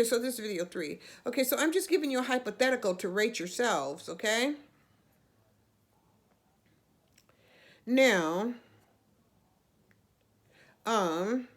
Okay, so this is video 3. Okay, so I'm just giving you a hypothetical to rate yourselves, okay? Now, um,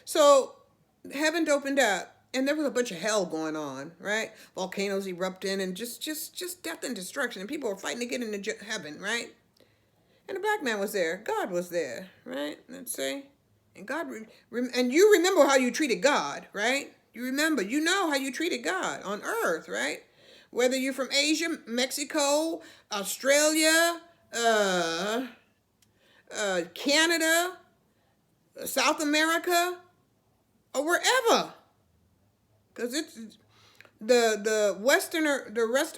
so heaven opened up and there was a bunch of hell going on, right? Volcanoes erupting and just death and destruction, and people were fighting to get into heaven, right? And the black man was there. God was there, right? Let's say. And God, and you remember how you treated God, right? You remember, you know how you treated God on earth, right? Whether you're from Asia, Mexico, Australia, Canada, South America, or wherever, because it's the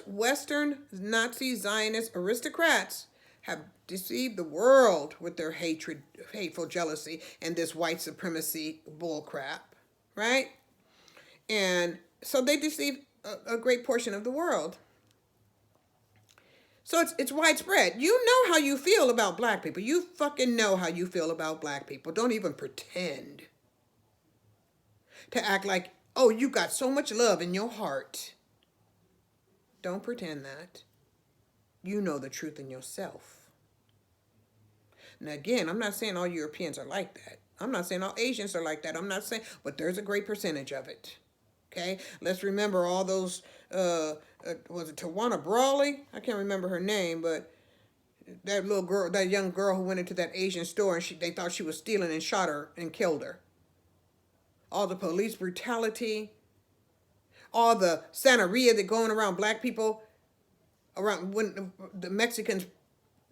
Western Nazi Zionist aristocrats have deceived the world with their hatred, hateful jealousy, and this white supremacy bullcrap, right? And so they deceive a great portion of the world. So it's widespread. You know how you feel about black people. You fucking know how you feel about black people. Don't even pretend to act like, oh, you got so much love in your heart. Don't pretend that. You know the truth in yourself. Now, again, I'm not saying all Europeans are like that. I'm not saying all Asians are like that. I'm not saying, but there's a great percentage of it. Okay? Let's remember all those, was it Tawana Brawley? I can't remember her name, but that little girl, that young girl who went into that Asian store and they thought she was stealing and shot her and killed her. All the police brutality, all the santeria that going around black people, around when the Mexicans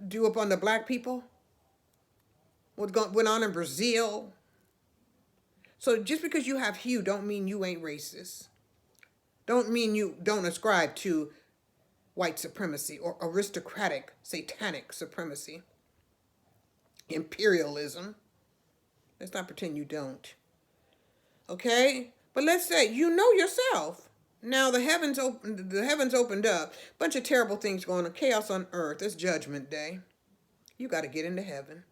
do up on the black people, what went on in Brazil. So just because you have hue don't mean you ain't racist. Don't mean you don't ascribe to white supremacy or aristocratic satanic supremacy. Imperialism. Let's not pretend you don't. Okay? But let's say you know yourself. Now the heavens opened up. Bunch of terrible things going on. Chaos on earth. It's judgment day. You got to get into heaven.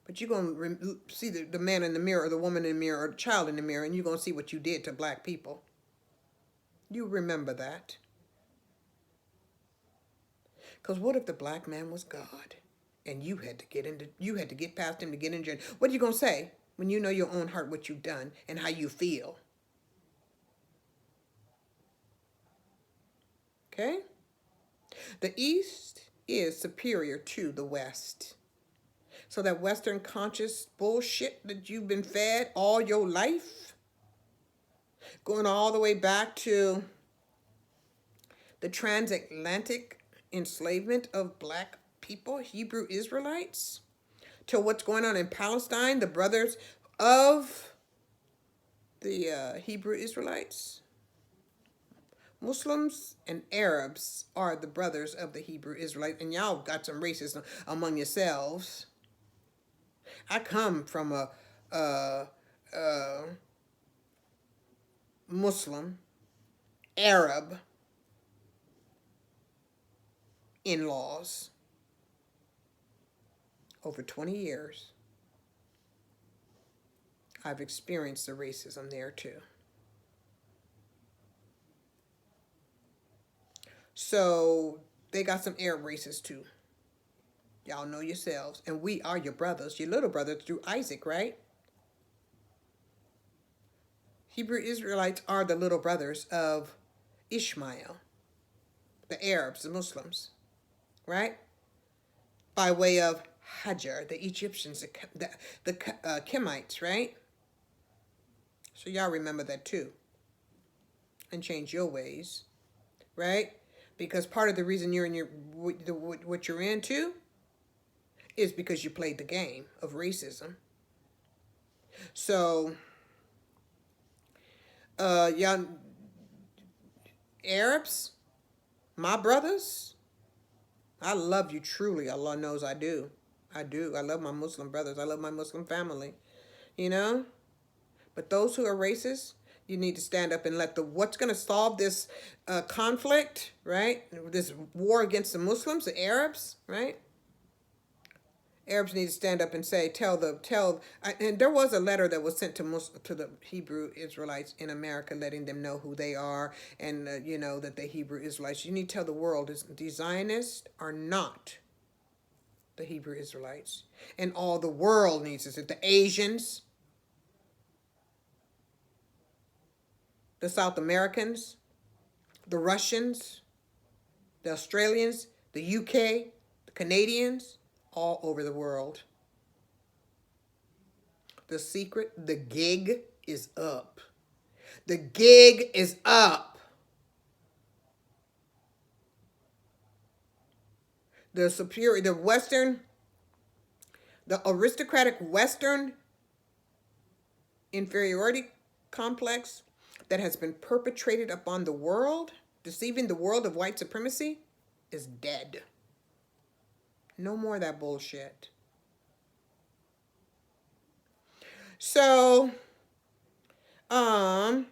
But you're going to see the man in the mirror, or the woman in the mirror, or the child in the mirror, and you're going to see what you did to black people. You remember that. Because what if the black man was God? And you had to get past him to get into jail. What are you going to say when you know your own heart, what you've done, and how you feel? Okay? The East is superior to the West. So that Western conscious bullshit that you've been fed all your life, going all the way back to the transatlantic enslavement of black people, Hebrew Israelites, to what's going on in Palestine, the brothers of the Hebrew Israelites. Muslims and Arabs are the brothers of the Hebrew Israelites, and y'all got some racism among yourselves. I come from a Muslim, Arab in-laws over 20 years. I've experienced the racism there too. So they got some Arab races too. Y'all know yourselves. And we are your brothers, your little brothers through Isaac, right? Hebrew Israelites are the little brothers of Ishmael, the Arabs, the Muslims, right? By way of Hajar, the Egyptians, the Kemites, right? So y'all remember that too. And change your ways, right? Because part of the reason you're in what you're into is because you played the game of racism. So, y'all, Arabs, my brothers, I love you truly. Allah knows I do. I do. I love my Muslim brothers. I love my Muslim family. You know? But those who are racist, you need to stand up and let what's going to solve this conflict, right? This war against the Muslims, the Arabs, right? Arabs need to stand up and say, and there was a letter that was sent to the Hebrew Israelites in America, letting them know who they are, and that the Hebrew Israelites. You need to tell the world the Zionists are not the Hebrew Israelites, and all the world needs is the Asians, the South Americans, the Russians, the Australians, the UK, the Canadians, all over the world. The secret, the gig is up. The gig is up. The aristocratic Western inferiority complex that has been perpetrated upon the world, deceiving the world of white supremacy, is dead. No more of that bullshit. So, and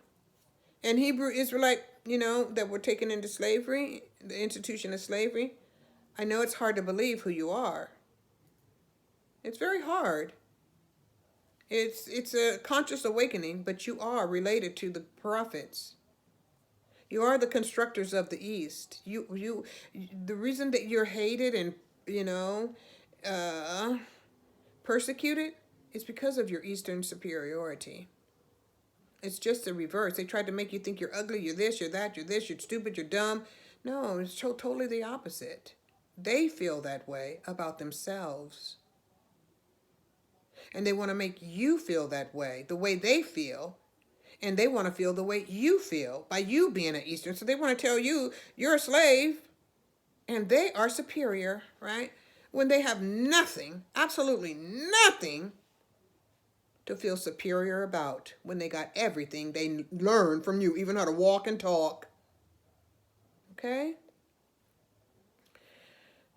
Hebrew Israelite, that were taken into slavery, the institution of slavery, I know it's hard to believe who you are. It's very hard. It's a conscious awakening, but you are related to the prophets. You are the constructors of the East. The reason that you're hated and persecuted is because of your Eastern superiority. It's just the reverse. They tried to make you think you're ugly, you're this, you're that, you're this, you're stupid, you're dumb. No, it's totally the opposite. They feel that way about themselves. And they want to make you feel that way, the way they feel. And they want to feel the way you feel by you being an Eastern. So they want to tell you you're a slave and they are superior, right? When they have nothing, absolutely nothing to feel superior about, when they got everything they learned from you, even how to walk and talk. Okay?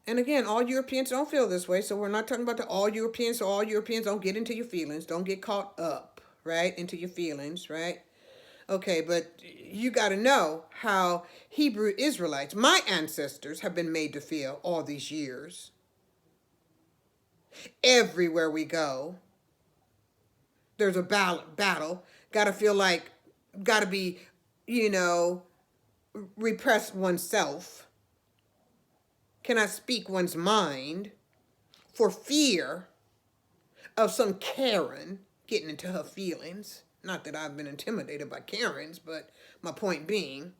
And again, all Europeans don't feel this way, so we're not talking about all Europeans, so all Europeans don't get into your feelings, don't get caught up, right, into your feelings, right? Okay, but you got to know how Hebrew Israelites, my ancestors, have been made to feel all these years. Everywhere we go, there's a battle. Got to feel like, got to be, repress oneself. Cannot speak one's mind for fear of some Karen getting into her feelings. Not that I've been intimidated by Karens, but my point being,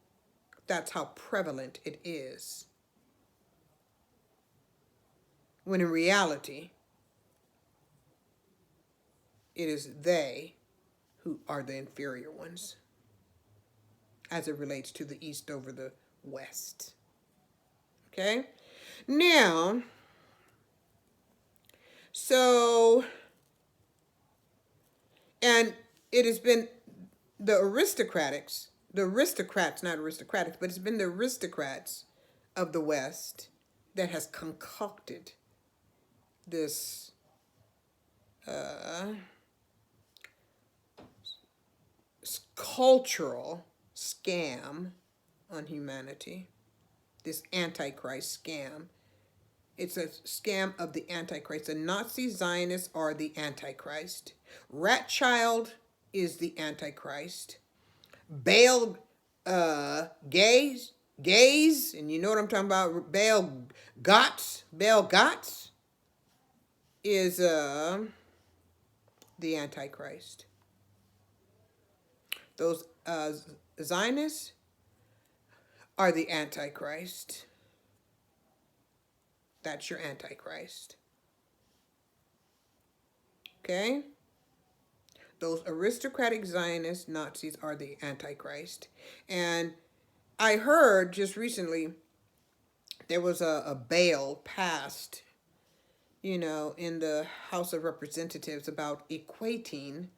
that's how prevalent it is. When in reality, it is they who are the inferior ones as it relates to the East over the West. Okay? Now, and it has been the aristocrats, not aristocratic, but it's been the aristocrats of the West that has concocted this cultural scam on humanity, this Antichrist scam. It's a scam of the Antichrist. The Nazi Zionists are the Antichrist. Ratchild is the Antichrist. Baal gays, and you know what I'm talking about, Baal Gotts is the Antichrist. Those Zionists are the Antichrist. That's your Antichrist. Okay? Those aristocratic Zionist Nazis are the Antichrist. And I heard just recently there was a bill passed, in the House of Representatives about equating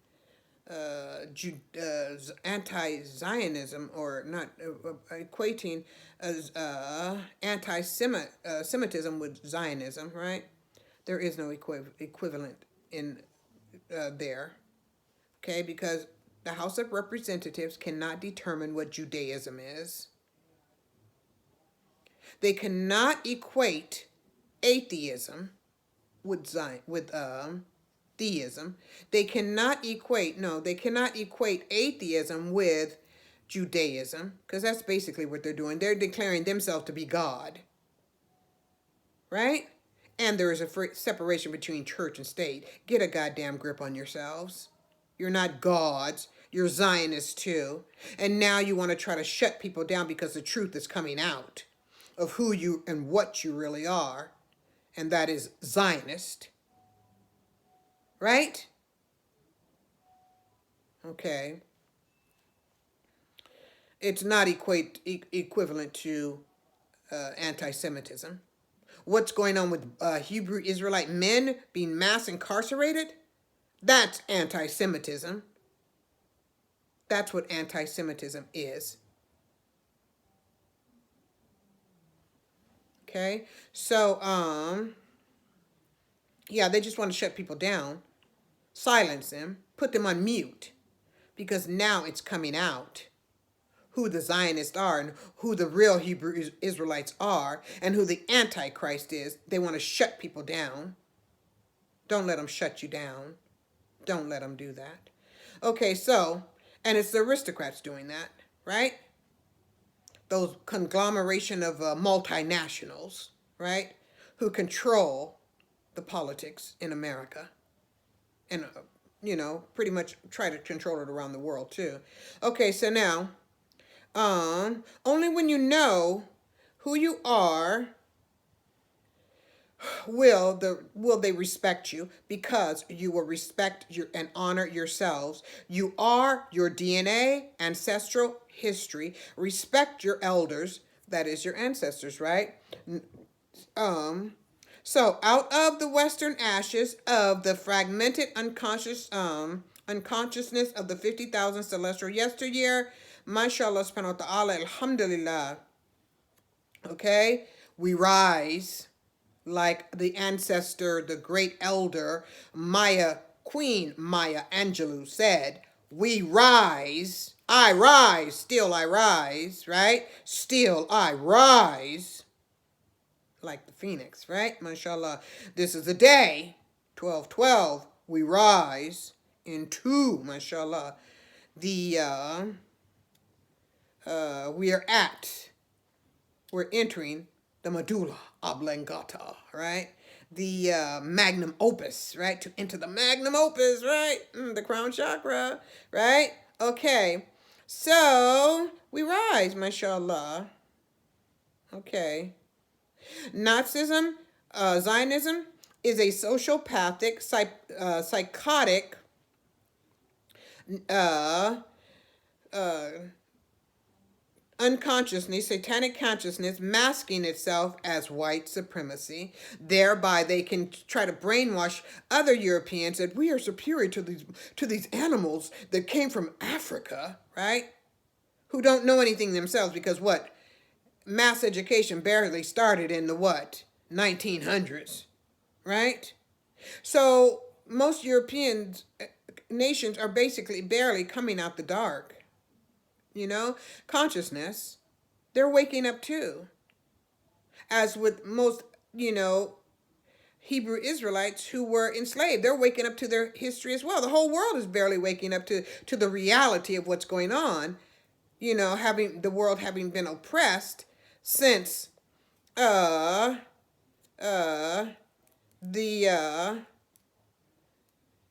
anti-Zionism, or not equating anti-Semitism with Zionism, right? There is no equivalent in there, okay? Because the House of Representatives cannot determine what Judaism is. They cannot equate atheism with theism. They cannot equate, no, they cannot equate atheism with Judaism, because that's basically what they're doing. They're declaring themselves to be God, right? And there is a separation between church and state. Get a goddamn grip on yourselves. You're not gods. You're Zionists too. And now you want to try to shut people down because the truth is coming out of who you and what you really are. And that is Zionist. Right? Okay. It's not equivalent to anti-Semitism. What's going on with Hebrew Israelite men being mass incarcerated? That's anti-Semitism. That's what anti-Semitism is. Okay? So, yeah, they just want to shut people down, silence them, put them on mute, because now it's coming out who the Zionists are and who the real Hebrew Israelites are and who the Antichrist is. They want to shut people down. Don't let them shut you down. Don't let them do that. Okay, so, and it's the aristocrats doing that, right? Those conglomeration of multinationals, right? Who control the politics in America. And, pretty much try to control it around the world too. Okay, so now, only when you know who you are will they respect you, because you will respect and honor yourselves. You are your DNA, ancestral history. Respect your elders, that is your ancestors, right? So out of the western ashes of the fragmented unconsciousness of the 50,000 celestial yesteryear, mashallah subhanahu wa ta'ala, alhamdulillah, okay, we rise like the ancestor, the great elder, Queen Maya Angelou said, we rise, I rise, still I rise, right? Still I rise, like the Phenix, right? MashaAllah, this is the day, 12/12, we rise into, MashaAllah, we're entering the medulla oblongata, right? The magnum opus, right? To enter the magnum opus, right? The crown chakra, right? Okay, so we rise, mashallah. Okay. Nazism, Zionism is a sociopathic, psychotic, unconsciousness, satanic consciousness masking itself as white supremacy. Thereby they can try to brainwash other Europeans that we are superior to these animals that came from Africa, right? Who don't know anything themselves, because what? Mass education barely started in the what? 1900s, right? So most European nations are basically barely coming out the dark. Consciousness, they're waking up too. As with most, Hebrew Israelites who were enslaved, they're waking up to their history as well. The whole world is barely waking up to the reality of what's going on, having the world having been oppressed since the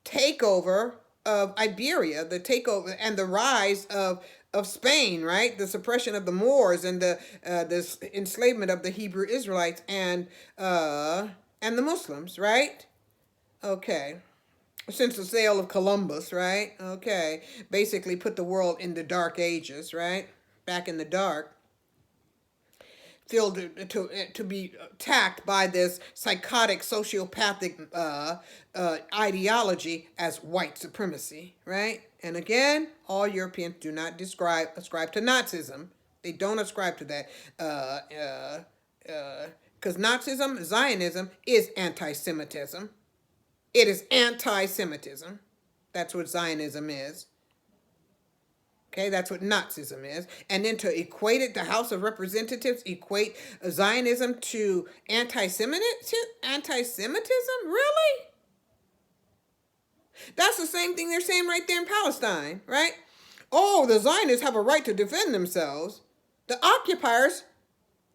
takeover of Iberia, the takeover and the rise of Spain, right? The suppression of the Moors and the enslavement of the Hebrew Israelites and the Muslims, right? Okay. Since the sale of Columbus, right? Okay. Basically put the world in the dark ages, right? Back in the dark. Filled to be attacked by this psychotic, sociopathic ideology as white supremacy, right? And again, all Europeans do not ascribe to Nazism. They don't ascribe to that, because Nazism, Zionism, is anti-Semitism. It is anti-Semitism. That's what Zionism is. Okay, that's what Nazism is. And then to equate it, the House of Representatives equate Zionism to anti-Semitism? Really? That's the same thing they're saying right there in Palestine, right? Oh, the Zionists have a right to defend themselves. The occupiers,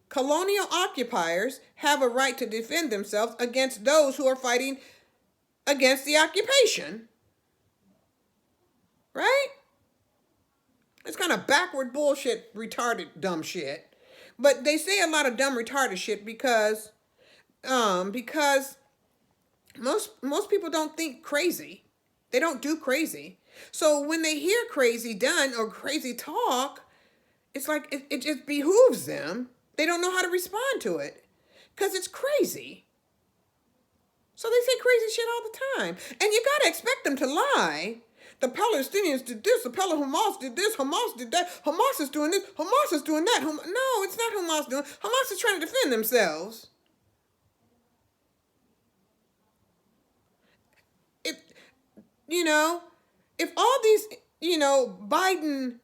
colonial occupiers, have a right to defend themselves against those who are fighting against the occupation. Right? It's kind of backward bullshit, retarded, dumb shit. But they say a lot of dumb, retarded shit because most people don't think crazy. They don't do crazy. So when they hear crazy done or crazy talk, it's like it just behooves them. They don't know how to respond to it because it's crazy. So they say crazy shit all the time. And you got to expect them to lie. The Palestinians did this, the Hamas did this, Hamas did that, Hamas is doing this, Hamas is doing that. No, it's not Hamas doing. Hamas is trying to defend themselves. If all these, Biden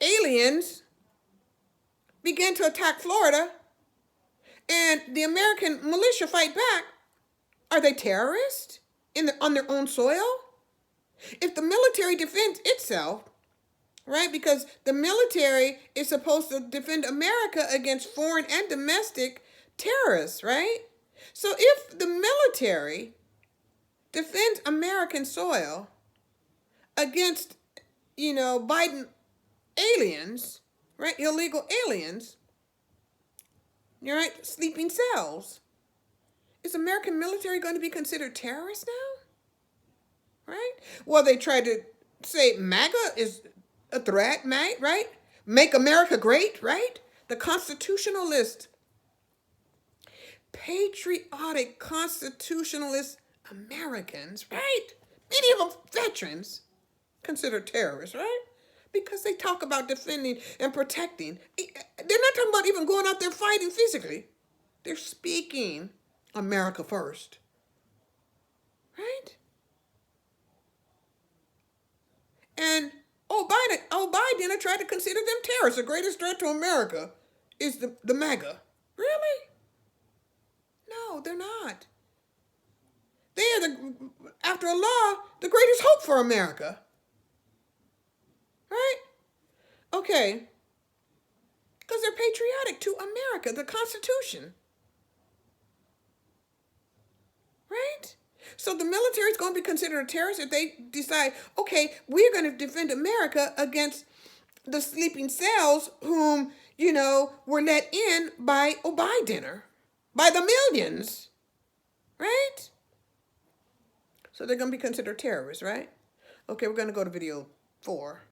aliens begin to attack Florida and the American militia fight back, are they terrorists on their own soil? If the military defends itself, right, because the military is supposed to defend America against foreign and domestic terrorists, right? So if the military defends American soil against, Biden aliens, right, illegal aliens, right, sleeping cells, is American military going to be considered terrorists now? Right? Well, they tried to say MAGA is a threat, right? Make America great, right? The constitutionalist, patriotic constitutionalist Americans, right? Many of them veterans, considered terrorists, right? Because they talk about defending and protecting. They're not talking about even going out there fighting physically. They're speaking America first, right? And Biden tried to consider them terrorists. The greatest threat to America is the MAGA. Really? No, they're not. They are, after Allah, the greatest hope for America. Right? Okay. Because they're patriotic to America, the Constitution. Right? So the military is going to be considered a terrorist if they decide, okay, we're going to defend America against the sleeping cells whom, were let in by Biden, by the millions. Right? So they're going to be considered terrorists, right? Okay, we're going to go to video 4.